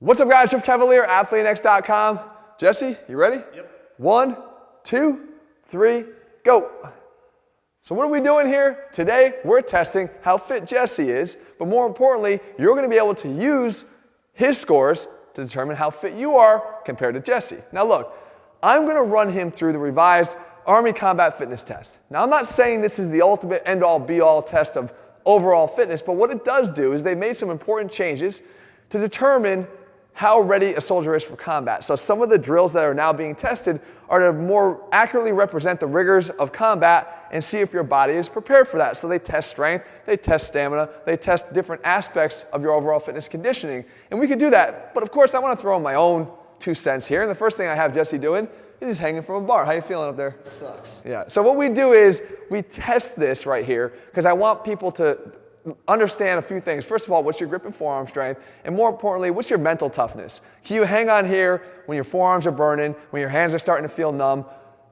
What's up, guys? Jeff Cavalier, ATHLEAN-X.com. Jesse, you ready? Yep. 1, 2, 3, go. So what are we doing here? Today, we're testing how fit Jesse is, but more importantly, you're gonna be able to use his scores to determine how fit you are compared to Jesse. Now look, I'm gonna run him through the revised Army Combat Fitness Test. Now I'm not saying this is the ultimate end-all be-all test of overall fitness, but what it does do is they made some important changes to determine how ready a soldier is for combat. So some of the drills that are now being tested are to more accurately represent the rigors of combat and see if your body is prepared for that. So they test strength, they test stamina, they test different aspects of your overall fitness conditioning. And we can do that, but of course I want to throw in my own 2 cents here. And the first thing I have Jesse doing is he's hanging from a bar. How you feeling up there? Sucks. Yeah, so what we do is we test this right here because I want people to understand a few things. First of all, what's your grip and forearm strength? And more importantly, what's your mental toughness? Can you hang on here when your forearms are burning, when your hands are starting to feel numb?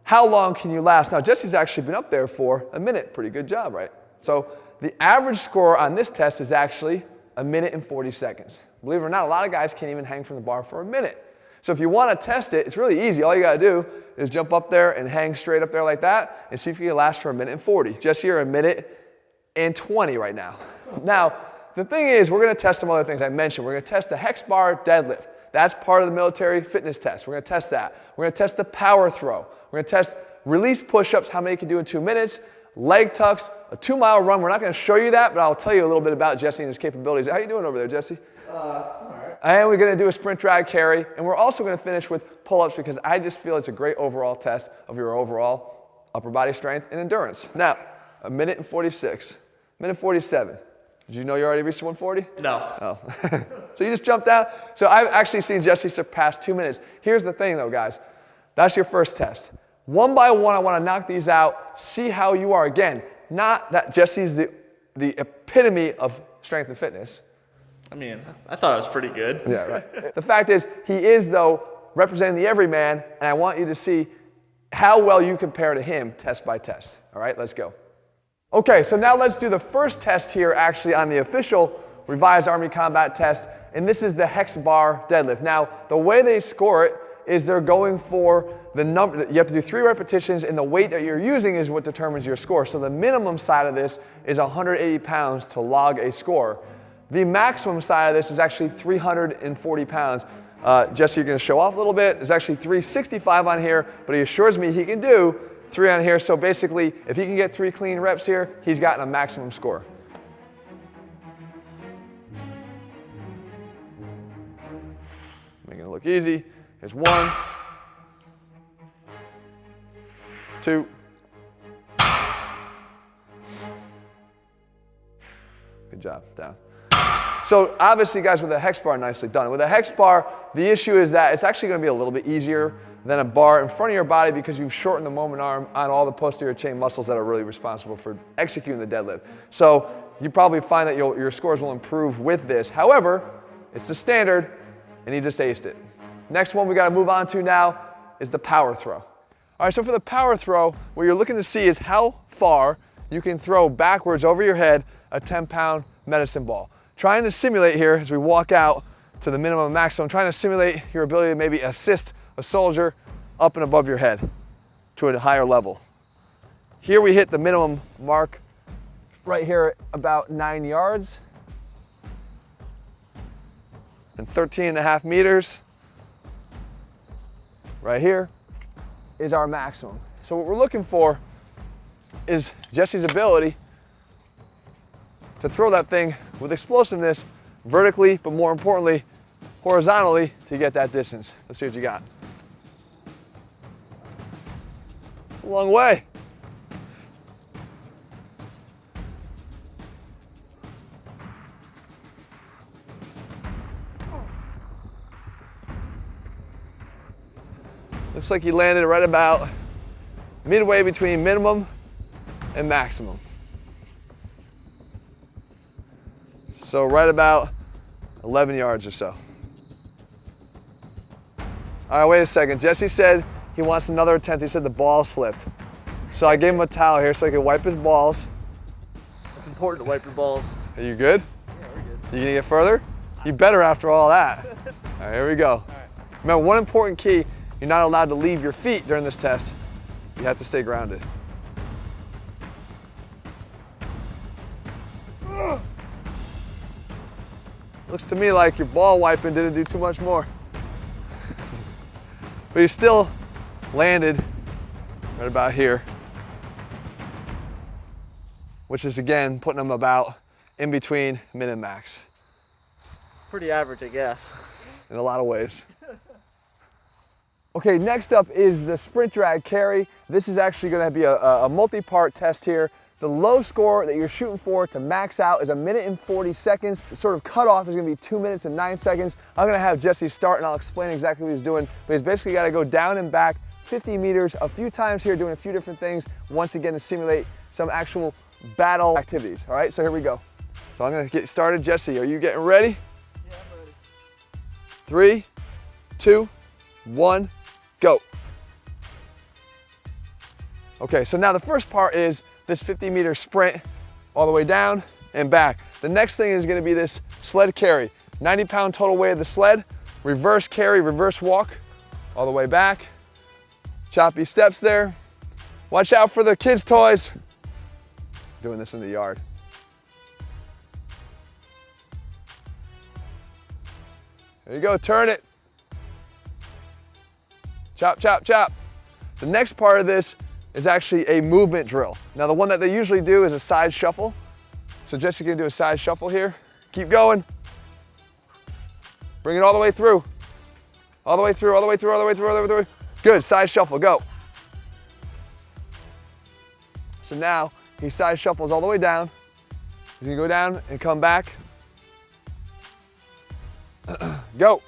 How long can you last? Now, Jesse's actually been up there for a minute. Pretty good job, right? So the average score on this test is actually 1 minute and 40 seconds. Believe it or not, a lot of guys can't even hang from the bar for a minute. So if you want to test it, it's really easy. All you got to do is jump up there and hang straight up there like that and see if you can last for 1 minute and 40. Jesse, you're 1 minute and 20 right now. Now, the thing is, we're going to test some other things I mentioned. We're going to test the hex bar deadlift. That's part of the military fitness test. We're going to test that. We're going to test the power throw. We're going to test release push-ups, how many you can do in 2 minutes, leg tucks, a 2-mile run. We're not going to show you that, but I'll tell you a little bit about Jesse and his capabilities. How you doing over there, Jesse? All right. And we're going to do a sprint drag carry, and we're also going to finish with pull-ups because I just feel it's a great overall test of your overall upper body strength and endurance. Now, 1 minute and 46. Minute 47. Did you know you already reached 140? No. Oh. So you just jumped out? So I've actually seen Jesse surpass 2 minutes. Here's the thing though, guys. That's your first test. One by one, I want to knock these out, see how you are. Again, not that Jesse's the epitome of strength and fitness. I mean, I thought it was pretty good. Yeah, right. The fact is, he is, though, representing the everyman, and I want you to see how well you compare to him test by test. All right, let's go. Okay, so now let's do the first test here actually on the official revised Army Combat Test, and this is the hex bar deadlift. Now, the way they score it is they're going for the number. You have to do 3 repetitions, and the weight that you're using is what determines your score. So the minimum side of this is 180 pounds to log a score. The maximum side of this is actually 340 pounds. Jesse, you're going to show off a little bit. There's actually 365 on here, but he assures me he can do 3 on here. So basically, if he can get 3 clean reps here, he's gotten a maximum score. Making it look easy. Here's 1, 2. Good job, down. So obviously, guys, with a hex bar, nicely done. With a hex bar, the issue is that it's actually going to be a little bit easier than a bar in front of your body because you've shortened the moment arm on all the posterior chain muscles that are really responsible for executing the deadlift. So you probably find that your scores will improve with this. However, it's the standard, and he just aced it. Next one we got to move on to now is the power throw. All right, so for the power throw, what you're looking to see is how far you can throw backwards over your head a 10-pound medicine ball. Trying to simulate here as we walk out to the minimum and maximum, trying to simulate your ability to maybe assist a soldier up and above your head to a higher level. Here we hit the minimum mark right here at about 9 yards and 13.5 meters. Right here is our maximum. So what we're looking for is Jesse's ability to throw that thing with explosiveness vertically, but more importantly, horizontally to get that distance. Let's see what you got. A long way. Looks like you landed right about midway between minimum and maximum. So right about 11 yards or so. All right, wait a second. Jesse said he wants another attempt. He said the ball slipped. So I gave him a towel here so he could wipe his balls. It's important to wipe your balls. Are you good? Yeah, we're good. You gonna get further? You better after all that. All right, here we go. Remember, one important key, you're not allowed to leave your feet during this test. You have to stay grounded. Looks to me like your ball wiping didn't do too much more. But you still landed right about here, which is again putting them about in between min and max. Pretty average, I guess. In a lot of ways. Okay, next up is the sprint drag carry. This is actually going to be a multi-part test here. The low score that you're shooting for to max out is 1 minute and 40 seconds. The sort of cutoff is going to be 2 minutes and 9 seconds. I'm going to have Jesse start and I'll explain exactly what he's doing. But he's basically got to go down and back 50 meters a few times here, doing a few different things, once again to simulate some actual battle activities. All right, so here we go. So I'm going to get started. Jesse, are you getting ready? Yeah, I'm ready. 3, 2, 1, go. Okay, so now the first part is this 50-meter sprint all the way down and back. The next thing is gonna be this sled carry. 90-pound total weight of the sled, reverse carry, reverse walk, all the way back. Choppy steps there. Watch out for the kids' toys. Doing this in the yard. There you go, turn it. Chop, chop, chop. The next part of this is actually a movement drill. Now the one that they usually do is a side shuffle. So Jesse's gonna do a side shuffle here. Keep going. Bring it all the way through. All the way through, all the way through, all the way through, all the way through. Good, side shuffle, go. So now he side shuffles all the way down. He's gonna go down and come back. Go.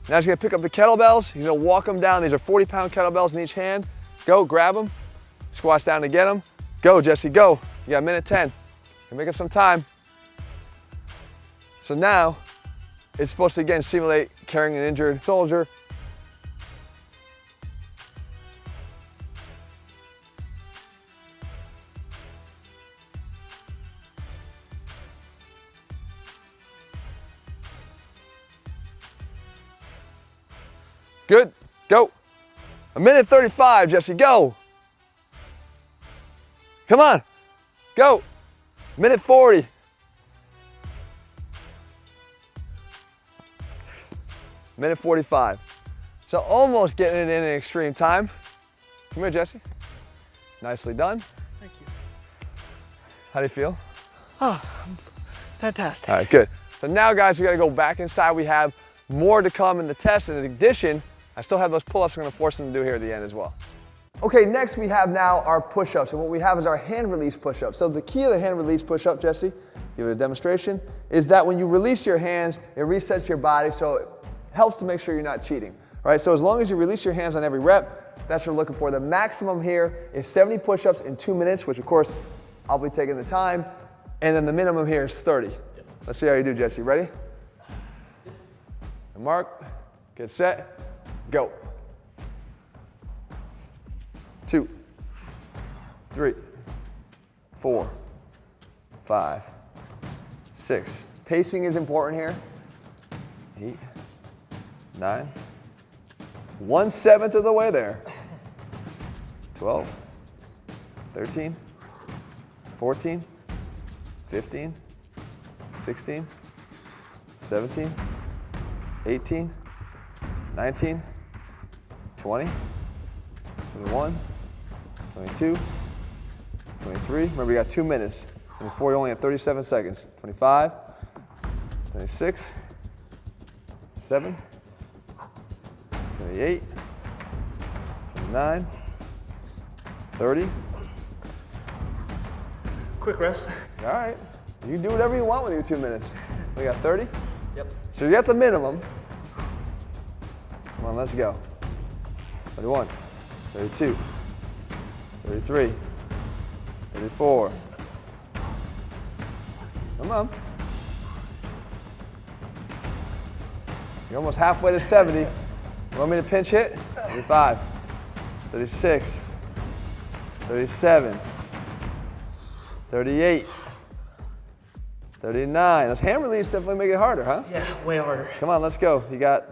Now he's gonna pick up the kettlebells. He's gonna walk them down. These are 40-pound kettlebells in each hand. Go, grab them. Squats down to get them. Go, Jesse, go. You got 1:10. You can make up some time. So now, it's supposed to again simulate carrying an injured soldier. Good, go. 1:35, Jesse, go. Come on, go. 1:40. Minute 45. So almost getting it in extreme time. Come here, Jesse. Nicely done. Thank you. How do you feel? Oh, fantastic. All right, good. So now, guys, we gotta go back inside. We have more to come in the test. In addition, I still have those pull-ups I'm gonna force them to do here at the end as well. Okay, next we have now our push-ups. And what we have is our hand release push-up. So the key of the hand release push-up, Jesse, give it a demonstration, is that when you release your hands, it resets your body, so it helps to make sure you're not cheating. All right, so as long as you release your hands on every rep, that's what we're looking for. The maximum here is 70 push-ups in 2 minutes, which of course, I'll be taking the time. And then the minimum here is 30. Let's see how you do, Jesse. Ready? And mark, get set, go. 2, 3, 4, 5, 6. Pacing is important here. 8, 9, 1/7 of the way there. 12, 13, 14, 15, 16, 17, 18, 19, 20, 21, 22, 23. Remember, you got 2 minutes. 24, you only have 37 seconds. 25, 26, 7, 28, 29, 30. Quick rest. All right. You can do whatever you want with your 2 minutes. We got 30? Yep. So you got the minimum. Come on, let's go. 31, 32, 33, 34. Come on. You're almost halfway to 70. You want me to pinch hit? 35, 36, 37, 38, 39. Those hand release definitely make it harder, huh? Yeah, way harder. Come on, let's go. You got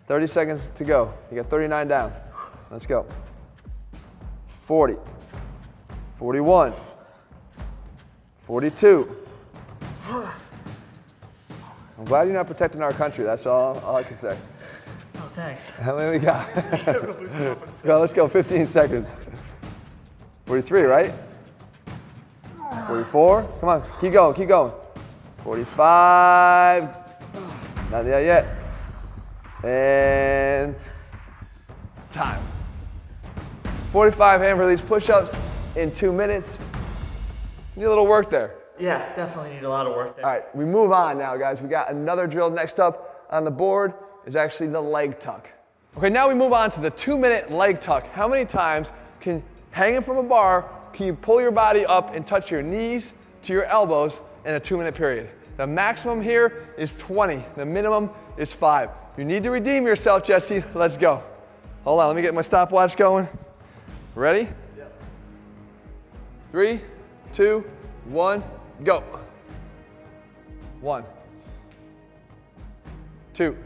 30 seconds to go. You got 39 down. Let's go. 40. 41. 42. I'm glad you're not protecting our country. That's all I can say. Oh, thanks. How many we got? Go, let's go. 15 seconds. 43, right? 44. Come on, keep going, keep going. 45. Not there yet. And time. 45 hand release push-ups in 2 minutes. Need a little work there. Yeah, definitely need a lot of work there. All right, we move on now, guys. We got another drill. Next up on the board is actually the leg tuck. Okay, now we move on to the 2-minute leg tuck. How many times hanging from a bar, can you pull your body up and touch your knees to your elbows in a 2-minute period? The maximum here is 20. The minimum is 5. You need to redeem yourself, Jesse. Let's go. Hold on, let me get my stopwatch going. Ready? Yep. 3, 2, 1, go. 1, 2,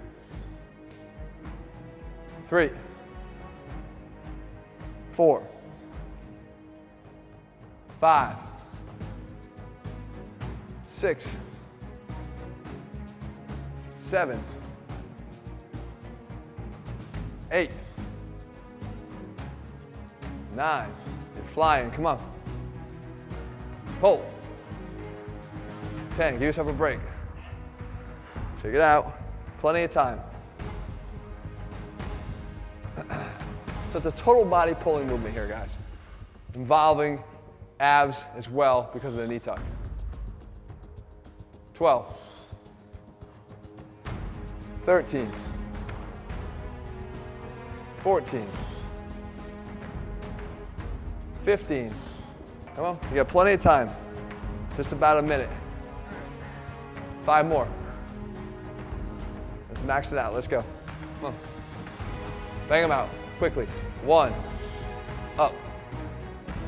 3, 4, 5, 6, 7, 8, 9. You're flying. Come on. Pull. 10. Give yourself a break. Check it out. Plenty of time. So it's a total body pulling movement here, guys, involving abs as well because of the knee tuck. 12. 13. 14. 15. Come on, you got plenty of time. Just about a minute. 5 more. Let's max it out. Let's go. Come on. Bang them out quickly. 1. Up.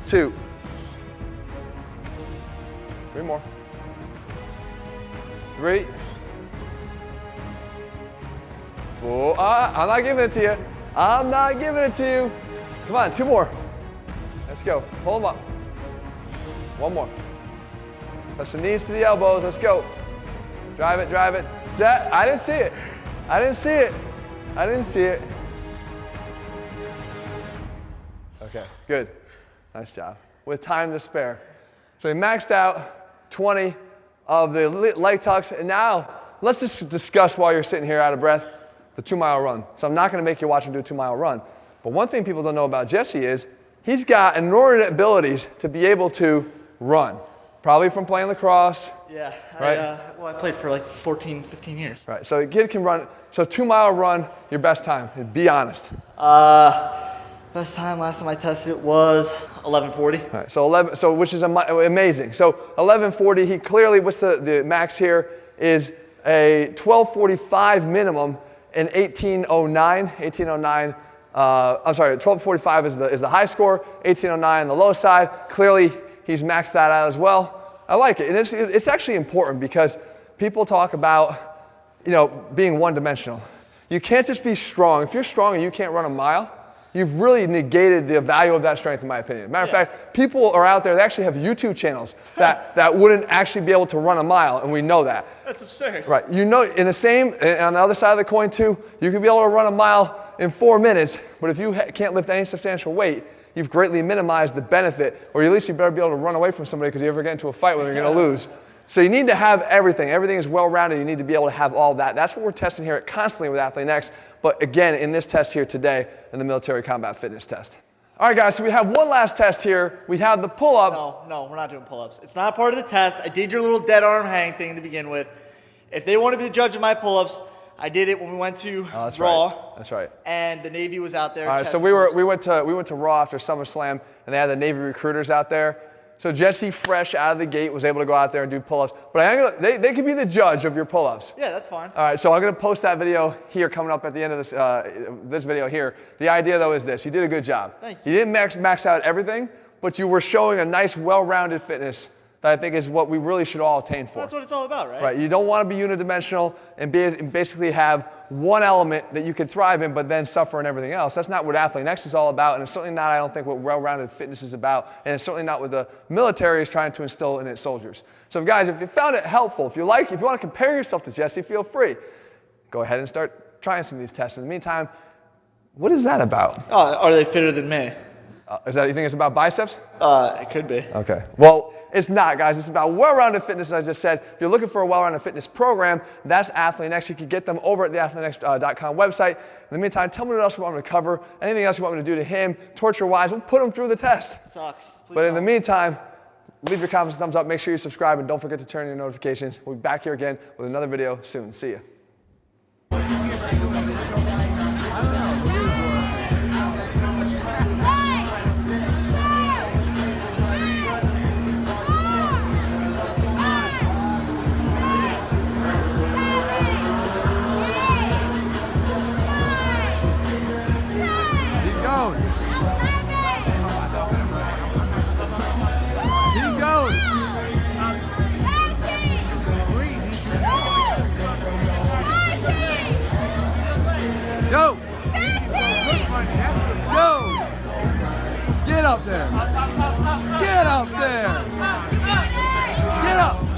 2. 3 more. 3. 4. I'm not giving it to you. I'm not giving it to you. Come on, 2 more. Let's go. Pull them up. 1 more. Touch the knees to the elbows. Let's go. Drive it, drive it. I didn't see it. I didn't see it. I didn't see it. Okay, good. Nice job. With time to spare. So we maxed out 20 of the leg tucks. And now let's just discuss while you're sitting here out of breath, the 2-mile run. So I'm not going to make you watch him do a 2-mile run. But one thing people don't know about Jesse is he's got inordinate abilities to be able to run. Probably from playing lacrosse. Yeah, right? I played for like 14, 15 years. Right, so a kid can run. So 2-mile run, your best time. Be honest. Best time, last time I tested it was 11:40. All right, so 11, so which is amazing. So 11:40, he clearly, what's the max here is a 12:45 minimum and 18:09. 18:09. I'm sorry, 12:45 is the high score. 18:09 the low side. Clearly, he's maxed that out as well. I like it, and it's actually important because people talk about, being one-dimensional. You can't just be strong. If you're strong and you can't run a mile, you've really negated the value of that strength, in my opinion. Matter of fact, people are out there that actually have YouTube channels that wouldn't actually be able to run a mile, and we know that. That's absurd. Right. In the same, on the other side of the coin too, you could be able to run a mile in 4 minutes, but if you can't lift any substantial weight, you've greatly minimized the benefit, or at least you better be able to run away from somebody because you ever get into a fight when you're going to lose. So you need to have everything. Everything is well-rounded. You need to be able to have all that. That's what we're testing here constantly with ATHLEAN-X, but again, in this test here today, in the military combat fitness test. All right, guys, so we have one last test here. We have the pull-up. No, we're not doing pull-ups. It's not part of the test. I did your little dead arm hang thing to begin with. If they want to be the judge of my pull-ups, I did it when we went to Raw. Right. That's right. And the Navy was out there. All right, so we went to Raw after SummerSlam, and they had the Navy recruiters out there. So Jesse, fresh out of the gate, was able to go out there and do pull-ups. But they could be the judge of your pull-ups. Yeah, that's fine. All right, so I'm going to post that video here coming up at the end of this video here. The idea, though, is this. You did a good job. Thank you. You didn't max out everything, but you were showing a nice, well-rounded fitness that I think is what we really should all attain for. That's what it's all about, right? Right. You don't want to be unidimensional and basically have one element that you can thrive in, but then suffer in everything else. That's not what ATHLEAN-X is all about, and it's certainly not, I don't think, what well-rounded fitness is about, and it's certainly not what the military is trying to instill in its soldiers. So guys, if you found it helpful, if you want to compare yourself to Jesse, feel free. Go ahead and start trying some of these tests. In the meantime, what is that about? Oh, are they fitter than me? You think it's about biceps? It could be. Okay. Well, it's not, guys. It's about well-rounded fitness, as I just said. If you're looking for a well-rounded fitness program, that's ATHLEAN-X. You can get them over at the ATHLEAN-X.com website. In the meantime, tell me what else you want me to cover. Anything else you want me to do to him, torture-wise, we'll put him through the test. Sucks. Please But in the meantime, leave your comments and thumbs up. Make sure you subscribe, and don't forget to turn on your notifications. We'll be back here again with another video soon. See ya. Go! Go! Get up there! Get up there! Get up!